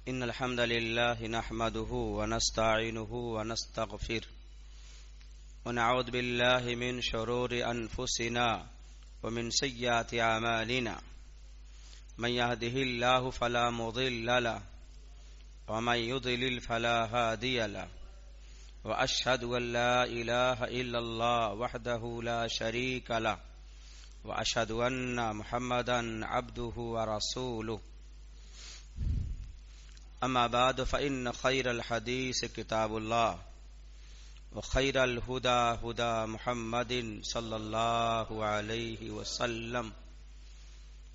إن الحمد لله نحمده ونستعينه ونستغفره ونعوذ بالله من شرور أنفسنا ومن سيئات أعمالنا من يهده الله فلا مضل له ومن يضلل فلا هادي له وأشهد أن لا إله إلا الله وحده لا شريك له وأشهد أن محمدا عبده ورسوله أما بعد فإن خير الحديث كتاب الله وخير الهدى هدى محمد صلى الله عليه وسلم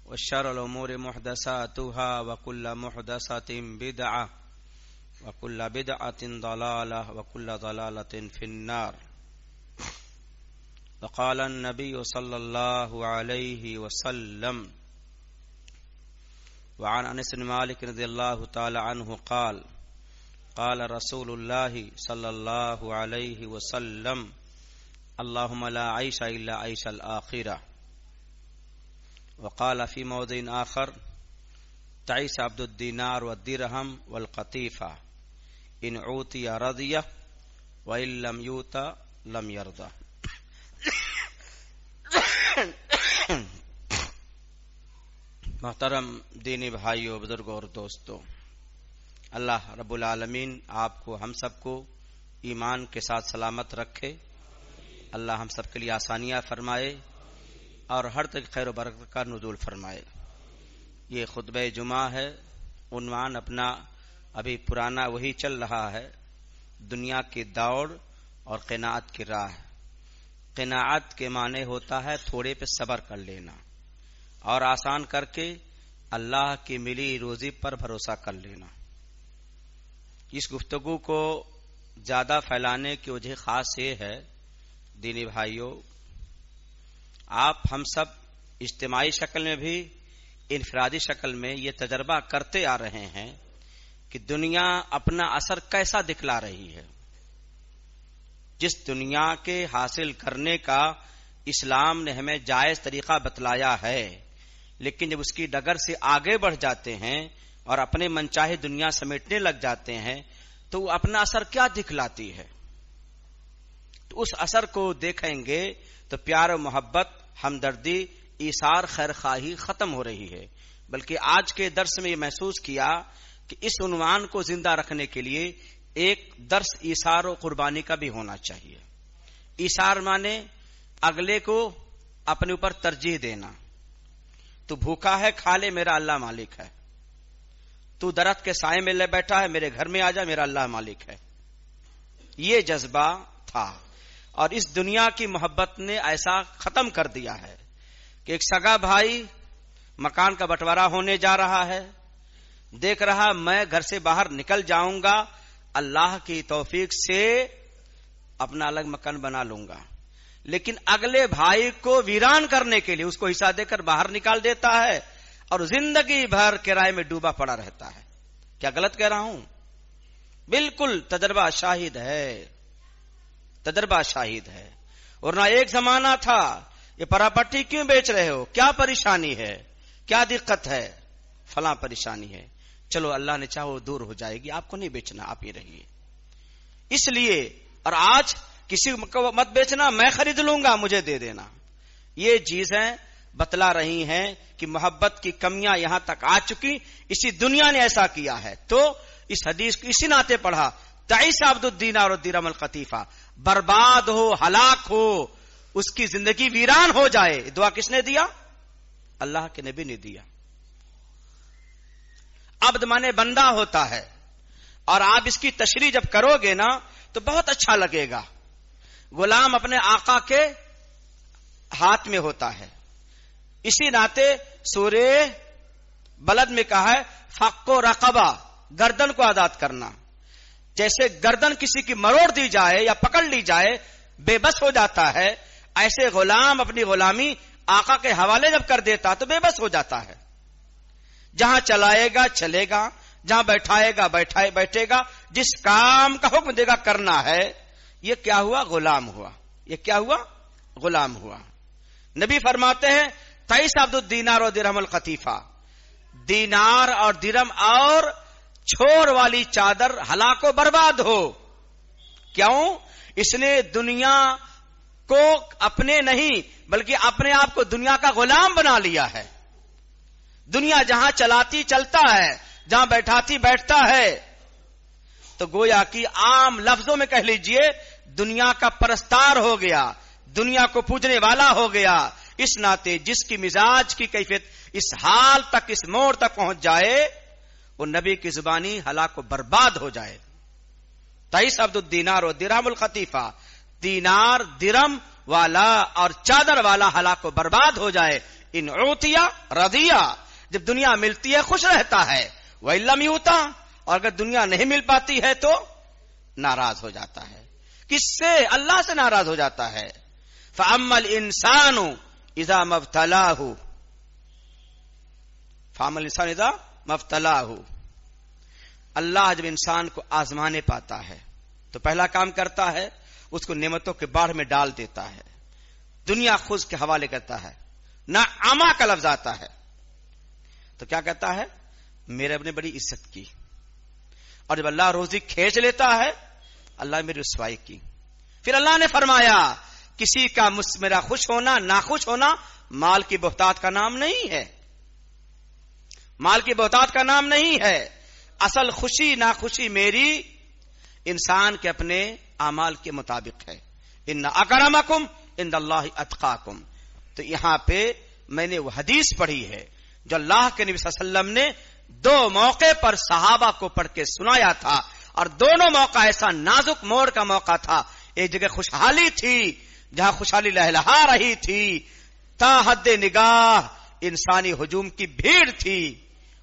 وشر الأمور محدثاتها وكل محدثة بدعة وكل بدعة ضلالة وكل ضلالة في النار. وقال النبي صلى الله عليه وسلم وعن أنس بن مالك رضي الله تعالى عنه قال قال رسول الله صلى الله عليه وسلم اللهم لا عيش إلا عيش الآخرة. وقال في موضع آخر تعيس عبد الدينار والدرهم والقطيفة إن عوتي رضي وإن لم يوت لم يرضى. محترم دینی بھائیوں، بزرگوں اور دوستوں، اللہ رب العالمین آپ کو ہم سب کو ایمان کے ساتھ سلامت رکھے، اللہ ہم سب کے لیے آسانیاں فرمائے اور ہر طرح خیر و برکت کا نزول فرمائے. یہ خطبہ جمعہ ہے. عنوان اپنا ابھی پرانا وہی چل رہا ہے، دنیا کی دوڑ اور قناعت کی راہ. قناعت کے معنی ہوتا ہے تھوڑے پہ صبر کر لینا، اور آسان کر کے اللہ کی ملی روزی پر بھروسہ کر لینا. اس گفتگو کو زیادہ پھیلانے کی وجہ خاص یہ ہے دینی بھائیوں، آپ ہم سب اجتماعی شکل میں بھی انفرادی شکل میں یہ تجربہ کرتے آ رہے ہیں کہ دنیا اپنا اثر کیسا دکھلا رہی ہے. جس دنیا کے حاصل کرنے کا اسلام نے ہمیں جائز طریقہ بتلایا ہے، لیکن جب اس کی ڈگر سے آگے بڑھ جاتے ہیں اور اپنے منچاہے دنیا سمیٹنے لگ جاتے ہیں تو وہ اپنا اثر کیا دکھلاتی ہے. تو اس اثر کو دیکھیں گے تو پیار و محبت، ہمدردی، ایثار، خیرخواہی ختم ہو رہی ہے. بلکہ آج کے درس میں یہ محسوس کیا کہ اس عنوان کو زندہ رکھنے کے لیے ایک درس ایثار و قربانی کا بھی ہونا چاہیے. ایثار مانے اگلے کو اپنے اوپر ترجیح دینا. تو بھوکا ہے کھا لے، میرا اللہ مالک ہے. تو درخت کے سائے میں لے بیٹھا ہے، میرے گھر میں آ جا، میرا اللہ مالک ہے. یہ جذبہ تھا، اور اس دنیا کی محبت نے ایسا ختم کر دیا ہے کہ ایک سگا بھائی مکان کا بٹوارا ہونے جا رہا ہے، دیکھ رہا میں گھر سے باہر نکل جاؤں گا، اللہ کی توفیق سے اپنا الگ مکان بنا لوں گا، لیکن اگلے بھائی کو ویران کرنے کے لیے اس کو حصہ دے کر باہر نکال دیتا ہے اور زندگی بھر کرائے میں ڈوبا پڑا رہتا ہے. کیا غلط کہہ رہا ہوں؟ بالکل تجربہ شاہد ہے، تجربہ شاہد ہے. اور نہ ایک زمانہ تھا یہ پراپرٹی کیوں بیچ رہے ہو، کیا پریشانی ہے، کیا دقت ہے، فلاں پریشانی ہے، چلو اللہ نے چاہا وہ دور ہو جائے گی، آپ کو نہیں بیچنا، آپ ہی رہیے. اس لیے اور آج کسی کو مت بیچنا، میں خرید لوں گا، مجھے دے دینا. یہ چیزیں بتلا رہی ہیں کہ محبت کی کمیاں یہاں تک آ چکی. اسی دنیا نے ایسا کیا ہے. تو اس حدیث کو اسی ناطے پڑھا، تعیس عبد الدینار والدرہم القطیفہ، برباد ہو، ہلاک ہو، اس کی زندگی ویران ہو جائے. دعا کس نے دیا؟ اللہ کے نبی نے دیا. عبد مانے بندہ ہوتا ہے، اور آپ اس کی تشریح جب کرو گے نا تو بہت اچھا لگے گا. غلام اپنے آقا کے ہاتھ میں ہوتا ہے. اسی ناطے سورہ بلد میں کہا ہے فق و رقبہ، گردن کو آزاد کرنا. جیسے گردن کسی کی مروڑ دی جائے یا پکڑ لی جائے بے بس ہو جاتا ہے، ایسے غلام اپنی غلامی آقا کے حوالے جب کر دیتا تو بے بس ہو جاتا ہے. جہاں چلائے گا چلے گا، جہاں بیٹھائے گا بیٹھے گا، جس کام کا حکم دے گا کرنا ہے. یہ کیا ہوا؟ غلام ہوا. یہ کیا ہوا؟ غلام ہوا. نبی فرماتے ہیں تعیس عبد الدینار و درہم القطیفہ، دینار اور درہم اور چھوڑ والی چادر ہلاک و برباد ہو. کیوں؟ اس نے دنیا کو اپنے نہیں بلکہ اپنے آپ کو دنیا کا غلام بنا لیا ہے. دنیا جہاں چلاتی چلتا ہے، جہاں بیٹھاتی بیٹھتا ہے. تو گویا کہ عام لفظوں میں کہہ لیجئے دنیا کا پرستار ہو گیا، دنیا کو پوجنے والا ہو گیا. اس ناطے جس کی مزاج کی کیفیت اس حال تک، اس موڑ تک پہنچ جائے، وہ نبی کی زبانی ہلاک و برباد ہو جائے. تئیس عبد الدینار و درہم الخطیفہ، دینار درم والا اور چادر والا ہلاک و برباد ہو جائے. ان عوتیا رضیا، جب دنیا ملتی ہے خوش رہتا ہے، وَإِن لَّمْ يُؤْتَ، اور اگر دنیا نہیں مل پاتی ہے تو ناراض ہو جاتا ہے. کس سے؟ اللہ سے ناراض ہو جاتا ہے. فَأَمَّا الْإِنسَانُ إِذَا مَا ابْتَلَاهُ، فَأَمَّا الْإِنسَانُ إِذَا مَا ابْتَلَاهُ، اللہ جب انسان کو آزمانے پاتا ہے تو پہلا کام کرتا ہے اس کو نعمتوں کے باڑھ میں ڈال دیتا ہے، دنیا خود کے حوالے کرتا ہے. نہ عما کا لفظ آتا ہے تو کیا کہتا ہے؟ میرے رب نے بڑی عزت کی. اور جب اللہ روزی کھینچ لیتا ہے، اللہ نے میری رسوائی کی. پھر اللہ نے فرمایا کسی کا میرا خوش ہونا ناخوش ہونا مال کی بہتات کا نام نہیں ہے، مال کی بہتات کا نام نہیں ہے. اصل خوشی ناخوشی میری انسان کے اپنے اعمال کے مطابق ہے. ان اکرمکم عند اللہ اتقاکم. تو یہاں پہ میں نے وہ حدیث پڑھی ہے جو اللہ کے نبی صلی اللہ علیہ وسلم نے دو موقع پر صحابہ کو پڑھ کے سنایا تھا، اور دونوں موقع ایسا نازک موڑ کا موقع تھا. ایک جگہ خوشحالی تھی جہاں خوشحالی لہلہا رہی تھی، تا حد نگاہ انسانی ہجوم کی بھیڑ تھی.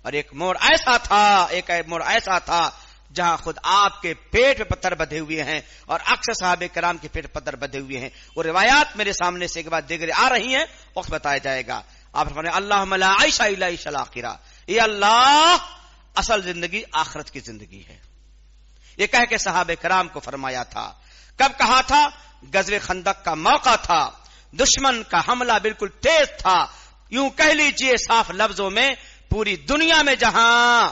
اور ایک موڑ ایسا تھا جہاں خود آپ کے پیٹ پہ پتھر بدھے ہوئے ہیں اور اکثر صحابہ کرام کے پیٹ پتھر بدھے ہوئے ہیں. وہ روایات میرے سامنے سے ایک بعد دیگر آ رہی ہیں، وقت بتایا جائے گا. آپ فرمائیں اللہم لا عیش الا عیش الاخرہ، یہ اللہ اصل زندگی آخرت کی زندگی ہے. یہ کہہ کے صحابہ کرام کو فرمایا تھا. کب کہا تھا؟ غزوہ خندق کا موقع تھا، دشمن کا حملہ بالکل تیز تھا. یوں کہہ لیجئے صاف لفظوں میں پوری دنیا میں جہاں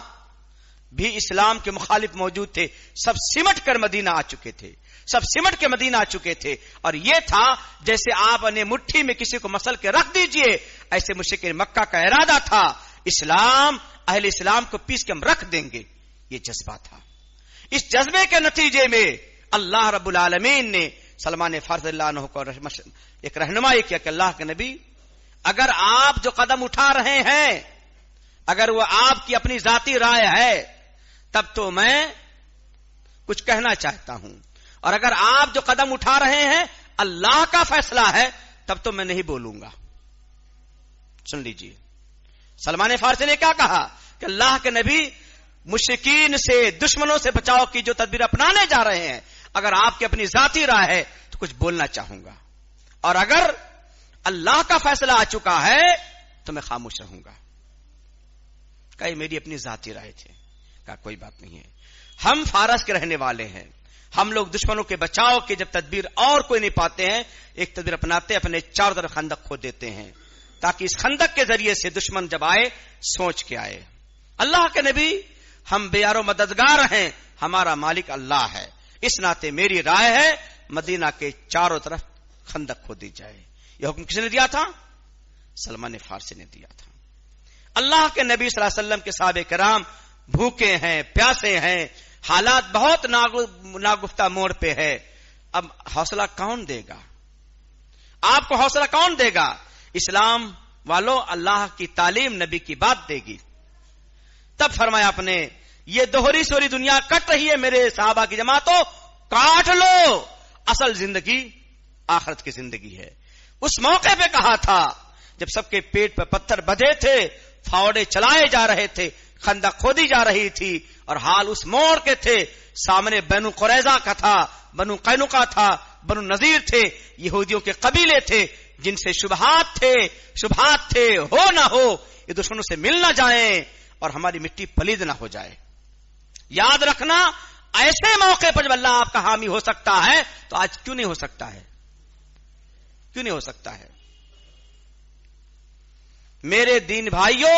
بھی اسلام کے مخالف موجود تھے سب سمٹ کر مدینہ آ چکے تھے، سب سمٹ کے مدینہ آ چکے تھے. اور یہ تھا جیسے آپ نے مٹھی میں کسی کو مسل کے رکھ دیجئے، ایسے مشرکین مکہ کا ارادہ تھا اسلام اہل اسلام کو پیس کے ہم رکھ دیں گے. یہ جذبہ تھا. اس جذبے کے نتیجے میں اللہ رب العالمین نے سلمان فارسی اللہ عنہ کو ایک رہنمائی کیا کہ اللہ کے نبی اگر آپ جو قدم اٹھا رہے ہیں اگر وہ آپ کی اپنی ذاتی رائے ہے تب تو میں کچھ کہنا چاہتا ہوں، اور اگر آپ جو قدم اٹھا رہے ہیں اللہ کا فیصلہ ہے تب تو میں نہیں بولوں گا. سن لیجئے سلمان فارسی نے کیا کہا کہ اللہ کے نبی مشرکین سے دشمنوں سے بچاؤ کی جو تدبیر اپنانے جا رہے ہیں اگر آپ کی اپنی ذاتی رائے ہے تو کچھ بولنا چاہوں گا، اور اگر اللہ کا فیصلہ آ چکا ہے تو میں خاموش رہوں گا. کہ یہ میری اپنی ذاتی رائے تھے. کہا کوئی بات نہیں ہے، ہم فارس کے رہنے والے ہیں، ہم لوگ دشمنوں کے بچاؤ کی جب تدبیر اور کوئی نہیں پاتے ہیں ایک تدبیر اپناتے اپنے چاروں طرف خندق کھود دیتے ہیں تاکہ اس خندق کے ذریعے سے دشمن جب آئے سوچ کے آئے. اللہ کے نبی ہم بے یار و مددگار ہیں، ہمارا مالک اللہ ہے، اس ناطے میری رائے ہے مدینہ کے چاروں طرف خندق کھود دی جائے. یہ حکم کس نے دیا تھا؟ سلمان فارسی نے دیا تھا. اللہ کے نبی صلی اللہ علیہ وسلم کے صحابہ کرام بھوکے ہیں، پیاسے ہیں، حالات بہت ناگفتہ موڑ پہ ہے. اب حوصلہ کون دے گا؟ آپ کو حوصلہ کون دے گا؟ اسلام والوں اللہ کی تعلیم نبی کی بات دے گی. تب فرمایا آپ نے یہ دوہری سوری دنیا کٹ رہی ہے میرے صحابہ کی جماعتوں، کاٹ لو، اصل زندگی آخرت کی زندگی ہے. اس موقع پہ کہا تھا جب سب کے پیٹ پہ پتھر بدھے تھے، فاوڑے چلائے جا رہے تھے، خندق کھودی جا رہی تھی، اور حال اس موڑ کے تھے. سامنے بنو قریظہ کا تھا، بنو قینقاع تھا، بنو نذیر تھے، یہودیوں کے قبیلے تھے جن سے شبہات تھے ہو نہ ہو یہ دشمنوں سے مل نہ جائیں اور ہماری مٹی پلید نہ ہو جائے. یاد رکھنا ایسے موقع پر جب اللہ آپ کا حامی ہو سکتا ہے تو آج کیوں نہیں ہو سکتا ہے؟ کیوں نہیں ہو سکتا ہے؟ میرے دین بھائیوں،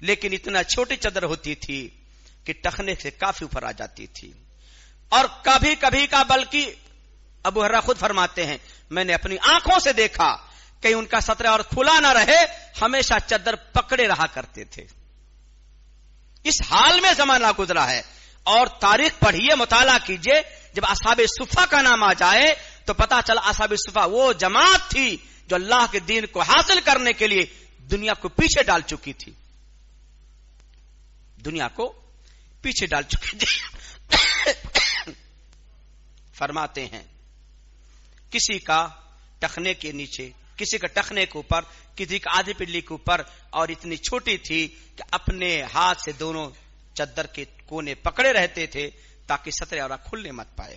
لیکن اتنا چھوٹی چادر ہوتی تھی کہ ٹخنے سے کافی اوپر آ جاتی تھی. اور کبھی کبھی کا بلکہ ابو ہریرہ خود فرماتے ہیں میں نے اپنی آنکھوں سے دیکھا کہ ان کا سترہ اور کھلا نہ رہے, ہمیشہ چادر پکڑے رہا کرتے تھے. اس حال میں زمانہ گزرا ہے. اور تاریخ پڑھیے, مطالعہ کیجئے, جب اصحاب صفہ کا نام آ جائے تو پتا چلا اصحاب صفہ وہ جماعت تھی جو اللہ کے دین کو حاصل کرنے کے لیے دنیا کو پیچھے ڈال چکی تھی. دنیا کو پیچھے ڈال چکی تھی. فرماتے ہیں کسی کا ٹخنے کے نیچے, کسی کا ٹخنے کے اوپر, کسی کا آدھی پڈلی کے اوپر, اور اتنی چھوٹی تھی کہ اپنے ہاتھ سے دونوں چادر کے کونے پکڑے رہتے تھے تاکہ سترہ عورت کھلنے مت پائے.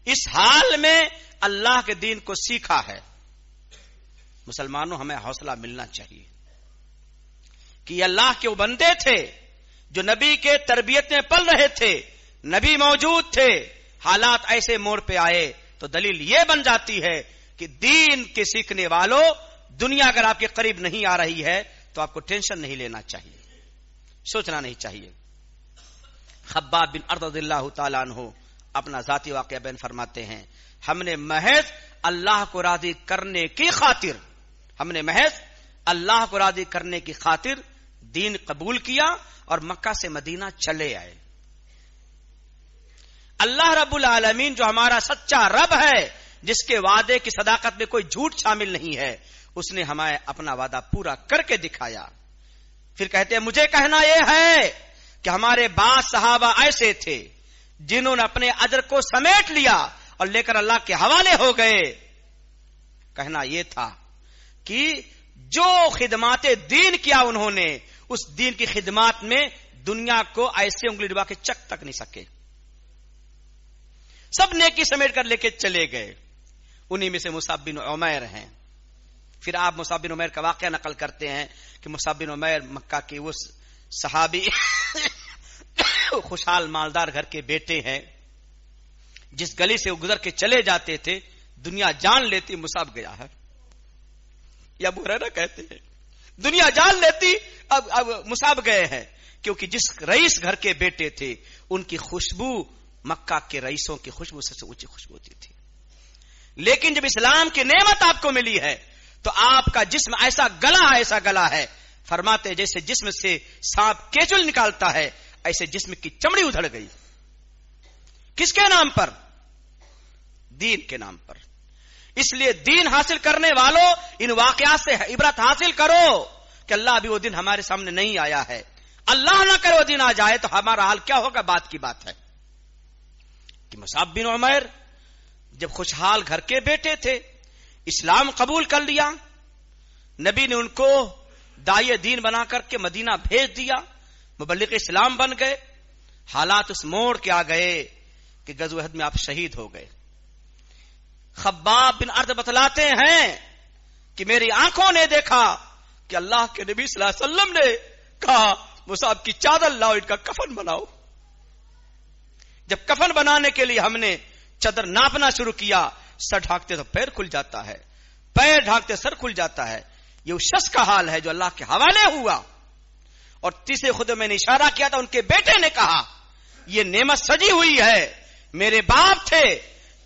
اس حال میں اللہ کے دین کو سیکھا ہے. مسلمانوں ہمیں حوصلہ ملنا چاہیے کہ یہ اللہ کے وہ بندے تھے جو نبی کے تربیت میں پل رہے تھے, نبی موجود تھے, حالات ایسے موڑ پہ آئے تو دلیل یہ بن جاتی ہے کہ دین کے سیکھنے والوں, دنیا اگر آپ کے قریب نہیں آ رہی ہے تو آپ کو ٹینشن نہیں لینا چاہیے, سوچنا نہیں چاہیے. خباب بن ارد رضی اللہ تعالیٰ عنہ اپنا ذاتی واقعہ بیان فرماتے ہیں ہم نے محض اللہ کو راضی کرنے کی خاطر, ہم نے محض اللہ کو راضی کرنے کی خاطر دین قبول کیا اور مکہ سے مدینہ چلے آئے. اللہ رب العالمین جو ہمارا سچا رب ہے, جس کے وعدے کی صداقت میں کوئی جھوٹ شامل نہیں ہے, اس نے ہمیں اپنا وعدہ پورا کر کے دکھایا. پھر کہتے ہیں مجھے کہنا یہ ہے کہ ہمارے بعض صحابہ ایسے تھے جنہوں نے اپنے اجر کو سمیٹ لیا اور لے کر اللہ کے حوالے ہو گئے. کہنا یہ تھا کہ جو خدمات دین کیا انہوں نے, اس دین کی خدمات میں دنیا کو ایسے انگلی ڈبا کے چک تک نہیں سکے, سب نیکی سمیٹ کر لے کے چلے گئے. انہی میں سے مصعب بن عمیر ہیں. پھر آپ مصعب بن عمیر کا واقعہ نقل کرتے ہیں کہ مصعب بن عمیر مکہ کے وہ صحابی خوشحال مالدار گھر کے بیٹے ہیں, جس گلی سے وہ گزر کے چلے جاتے تھے دنیا جان لیتی مصعب گیا ہے. یا ابو ہریرہ کہتے ہیں دنیا جان لیتی اب مصعب گئے ہیں, کیونکہ جس رئیس گھر کے بیٹے تھے ان کی خوشبو مکہ کے رئیسوں کی خوشبو سے اونچی خوشبو ہوتی تھی. لیکن جب اسلام کی نعمت آپ کو ملی ہے تو آپ کا جسم ایسا گلا ہے, فرماتے جیسے جسم سے سانپ کیچل نکالتا ہے ایسے جسم کی چمڑی ادھڑ گئی. کس کے نام پر؟ دین کے نام پر. اس لیے دین حاصل کرنے والوں ان واقعات سے عبرت حاصل کرو کہ اللہ ابھی وہ دن ہمارے سامنے نہیں آیا ہے. اللہ نہ کرے وہ دن آ جائے تو ہمارا حال کیا ہوگا, بات کی بات ہے. کہ مصعب بن عمیر جب خوشحال گھر کے بیٹے تھے, اسلام قبول کر لیا, نبی نے ان کو داعی دین بنا کر کے مدینہ بھیج دیا, مبلغ اسلام بن گئے. حالات اس موڑ کے آ گئے کہ غزوہ احد میں آپ شہید ہو گئے. خباب بن ارد بتلاتے ہیں کہ میری آنکھوں نے دیکھا کہ اللہ کے نبی صلی اللہ علیہ وسلم نے کہا مصعب کی چادر لاؤ, ان کا کفن بناؤ. جب کفن بنانے کے لیے ہم نے چادر ناپنا شروع کیا, سر ڈھانکتے تو پیر کھل جاتا ہے, پیر ڈھانکتے سر کھل جاتا ہے. یہ اس شخص کا حال ہے جو اللہ کے حوالے ہوا. اور تیسرے خطبے میں نے اشارہ کیا تھا, ان کے بیٹے نے کہا یہ نعمت سجی ہوئی ہے, میرے باپ تھے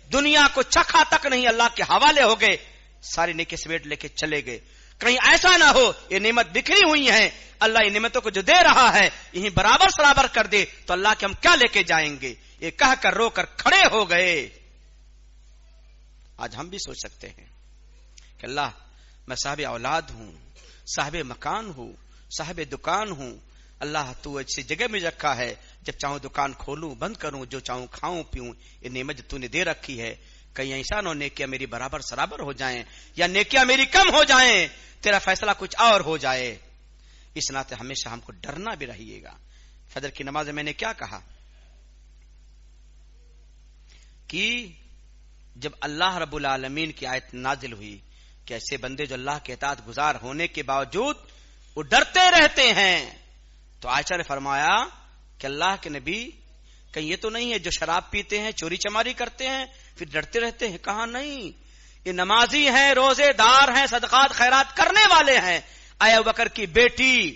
دنیا کو چکھا تک نہیں, اللہ کے حوالے ہو گئے, ساری نیکی سمیٹ لے کے چلے گئے. کہیں ایسا نہ ہو یہ نعمت بکھری ہوئی ہیں, اللہ ان نعمتوں کو جو دے رہا ہے یہیں برابر سرابر کر دے تو اللہ کے ہم کیا لے کے جائیں گے. یہ کہہ کر رو کر کھڑے ہو گئے. آج ہم بھی سوچ سکتے ہیں کہ اللہ میں صاحب اولاد ہوں, صاحب مکان ہوں, صاحب دکان ہوں, اللہ تو ایسی جگہ میں رکھا ہے جب چاہوں دکان کھولوں بند کروں, جو چاہوں کھاؤں پیوں, یہ نعمت تو نے دے رکھی ہے. کہیں ایسا نہ نیکیاں میری برابر سرابر ہو جائیں یا نیکیاں میری کم ہو جائیں, تیرا فیصلہ کچھ اور ہو جائے. اس ناطے ہمیشہ ہم کو ڈرنا بھی رہیے گا. فجر کی نماز میں نے کیا کہا کہ جب اللہ رب العالمین کی آیت نازل ہوئی کہ ایسے بندے جو اللہ کے اطاعت گزار ہونے کے باوجود وہ ڈرتے رہتے ہیں, تو عائشہ نے فرمایا کہ اللہ کے نبی کہیں یہ تو نہیں ہے جو شراب پیتے ہیں, چوری چماری کرتے ہیں, پھر ڈرتے رہتے ہیں. کہا نہیں, یہ نمازی ہیں, روزے دار ہیں, صدقات خیرات کرنے والے ہیں. اے ابوبکر کی بیٹی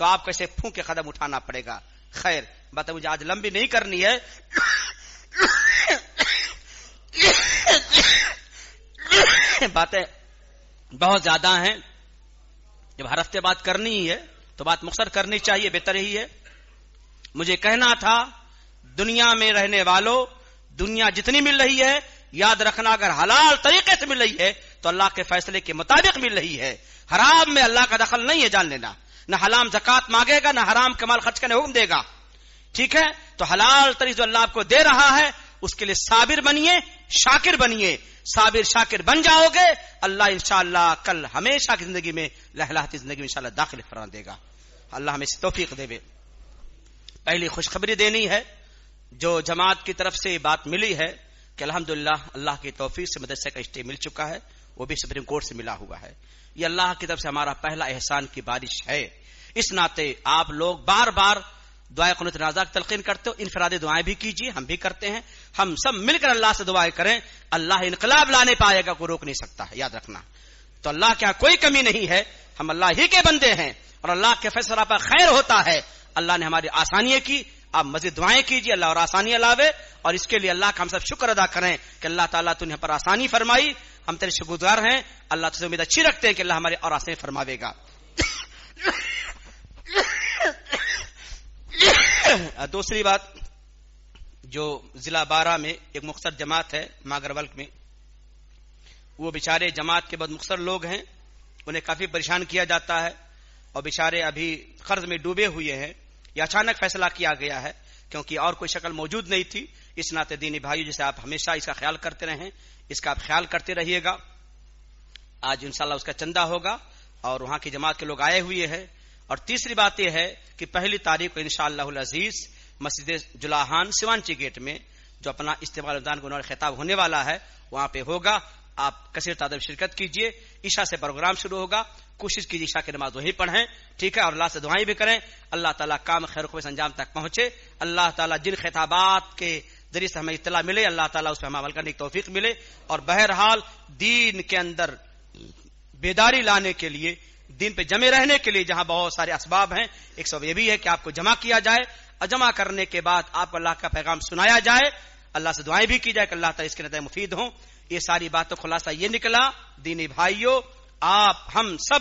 تو آپ کو ایسے پھونک کے قدم اٹھانا پڑے گا. خیر بات مجھے آج لمبی نہیں کرنی ہے. باتیں بہت زیادہ ہیں. جب ہر ہفتے بات کرنی ہی ہے تو بات مختصر کرنی چاہیے، بہتر ہی ہے. مجھے کہنا تھا دنیا میں رہنے والوں، دنیا جتنی مل رہی ہے یاد رکھنا اگر حلال طریقے سے مل رہی ہے تو اللہ کے فیصلے کے مطابق مل رہی ہے. حرام میں اللہ کا دخل نہیں ہے، جان لینا. نہ حرام زکات مانگے گا، نہ حرام کے مال خرچ کرنے حکم دے گا. ٹھیک ہے، تو حلال طریقے جو اللہ آپ کو دے رہا ہے اس کے لیے صابر بنیے، شاکر بنیے. صابر شاکر بن جاؤ گے اللہ انشاءاللہ کل ہمیشہ کی زندگی میں لہلاتی زندگی میں انشاءاللہ داخل فرما دے گا. اللہ ہمیں توفیق دے. پہلی خوشخبری دینی ہے. جو جماعت کی طرف سے بات ملی ہے کہ الحمدللہ اللہ کی توفیق سے مدرسے کا اسٹے مل چکا ہے، وہ بھی سپریم کورٹ سے ملا ہوا ہے. یہ اللہ کی طرف سے ہمارا پہلا احسان کی بارش ہے. اس ناطے آپ لوگ بار بار دعائے قنوت نازا کی تلقین کرتے ہو، انفرادی دعائیں بھی کیجیے، ہم بھی کرتے ہیں. ہم سب مل کر اللہ سے دعائیں کریں. اللہ انقلاب لانے پائے گا، کوئی روک نہیں سکتا ہے، یاد رکھنا. تو اللہ کے کوئی کمی نہیں ہے، ہم اللہ ہی کے بندے ہیں اور اللہ کے فیصلہ پر خیر ہوتا ہے. اللہ نے ہماری آسانیاں کی، آپ مزید دعائیں کیجیے اللہ اور آسانیاں لاوے. اور اس کے لیے اللہ کا ہم سب شکر ادا کریں کہ اللہ تعالیٰ تو نے پر آسانی فرمائی، ہم تیرے شکر گزار ہیں. اللہ سے امید اچھی رکھتے ہیں کہ اللہ ہمارے اور آسانی فرماوے گا. دوسری بات، جو ضلع بارہ میں ایک مختصر جماعت ہے ماگر ولک میں، وہ بیچارے جماعت کے بہت مختصر لوگ ہیں، انہیں کافی پریشان کیا جاتا ہے اور بیچارے ابھی قرض میں ڈوبے ہوئے ہیں. یہ اچانک فیصلہ کیا گیا ہے کیونکہ اور کوئی شکل موجود نہیں تھی. اس ناطے دینی بھائیو جیسے آپ ہمیشہ اس کا خیال کرتے رہیں، اس کا آپ خیال کرتے رہیے گا. آج انشاءاللہ اس کا چندہ ہوگا اور وہاں کی جماعت کے لوگ آئے ہوئے ہیں. اور تیسری بات یہ ہے کہ 1 تاریخ کو انشاءاللہ العزیز مسجد جلاحان سیوانچی گیٹ میں جو اپنا استقبال رمضان گنور خطاب ہونے والا ہے وہاں پہ ہوگا. آپ کثیر تعداد شرکت کیجئے. عشاء سے پروگرام شروع ہوگا، کوشش کیجیے عشاء کی نماز وہیں پڑھیں. ٹھیک ہے، اور اللہ سے دعائیں بھی کریں. اللہ تعالیٰ کام خیر و انجام تک پہنچے. اللہ تعالیٰ جن خطابات کے ذریعے سے ہمیں اطلاع ملے اللہ تعالیٰ اس پہ ہم عمل کرنے کی توفیق ملے. اور بہرحال دین کے اندر بیداری لانے کے لیے، دین پہ جمے رہنے کے لیے جہاں بہت سارے اسباب ہیں، ایک سبب یہ بھی ہے کہ آپ کو جمع کیا جائے اور جمع کرنے کے بعد آپ کو اللہ کا پیغام سنایا جائے. اللہ سے دعائیں بھی کی جائے کہ اللہ تعالیٰ اس کے نتائج مفید ہوں. یہ ساری باتوں خلاصہ یہ نکلا دینی بھائیوں، آپ ہم سب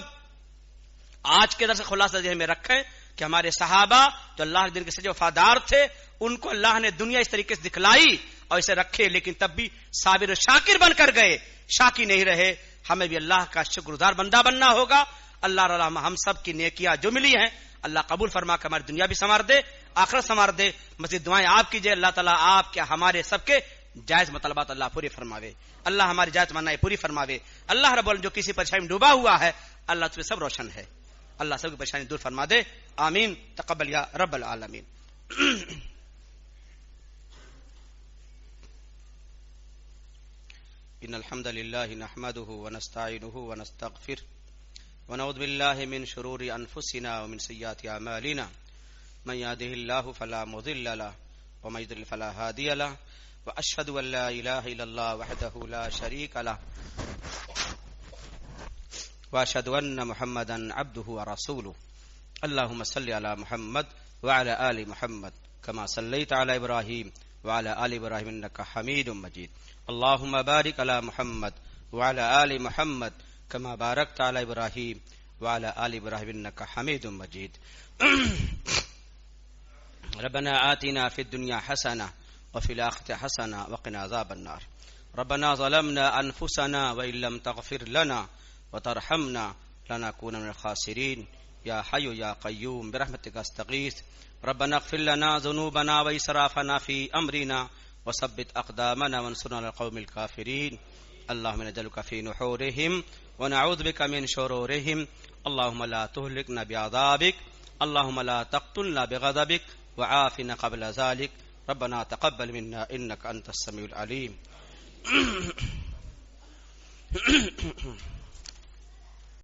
آج کے درس خلاصہ ذہن میں رکھیں کہ ہمارے صحابہ جو اللہ کے دین کے سچے وفادار تھے ان کو اللہ نے دنیا اس طریقے سے دکھلائی اور اسے رکھے، لیکن تب بھی صابر و شاکر بن کر گئے، شاکی نہیں رہے. ہمیں بھی اللہ کا شکر گزار بندہ بننا ہوگا. اللہ تعالیٰ ہم سب کی نیکیاں جو ملی ہیں اللہ قبول فرما کر ہماری دنیا بھی سنوار دے، آخرت سنوار دے. مزید دعائیں آپ کیجئے اللہ تعالیٰ آپ کے ہمارے سب کے جائز مطالبات اللہ پوری فرماوے. اللہ ہماری جائز منائیں پوری فرماوے. اللہ رب العالمین جو کسی پریشانی میں ڈوبا ہوا ہے اللہ تجھے سب روشن ہے، اللہ سب کی پریشانی دور فرما دے. آمین. تقبل یا رب العالمین. ان الحمد للہ نحمده ونستعینه ونستغفره ونعوذ باللہ من شرور انفسنا ومن سیئات اعمالنا من يهده الله فلا مضل له ومن يضلل فلا هادي له واشهد ان لا اله الا الله وحده لا شريك له واشهد ان محمدا عبده ورسوله. اللهم صل على محمد وعلى ال محمد كما صليت على ابراهيم وعلى ال ابراهيم انك حميد مجيد. اللهم بارك على محمد وعلى ال محمد كما باركت على ابراهيم وعلى ال ابراهيم انك حميد مجيد. ربنا آتنا في الدنيا حسنة وفي الآخرة حسنة وقنا عذاب النار. ربنا ظلمنا أنفسنا وإن لم تغفر لنا وترحمنا لنكون من الخاسرين. يا حي يا قيوم برحمتك استغيث. ربنا اغفر لنا ذنوبنا وإسرافنا في أمرنا وثبت أقدامنا وانصرنا على القوم الكافرين. اللهم نجعلك في نحورهم ونعوذ بك من شرورهم. اللهم لا تهلكنا بعذابك، اللهم لا تقتلنا بغضبك وعافنا قبل ذلك. ربنا تقبل منا إنك أنت السميع العليم.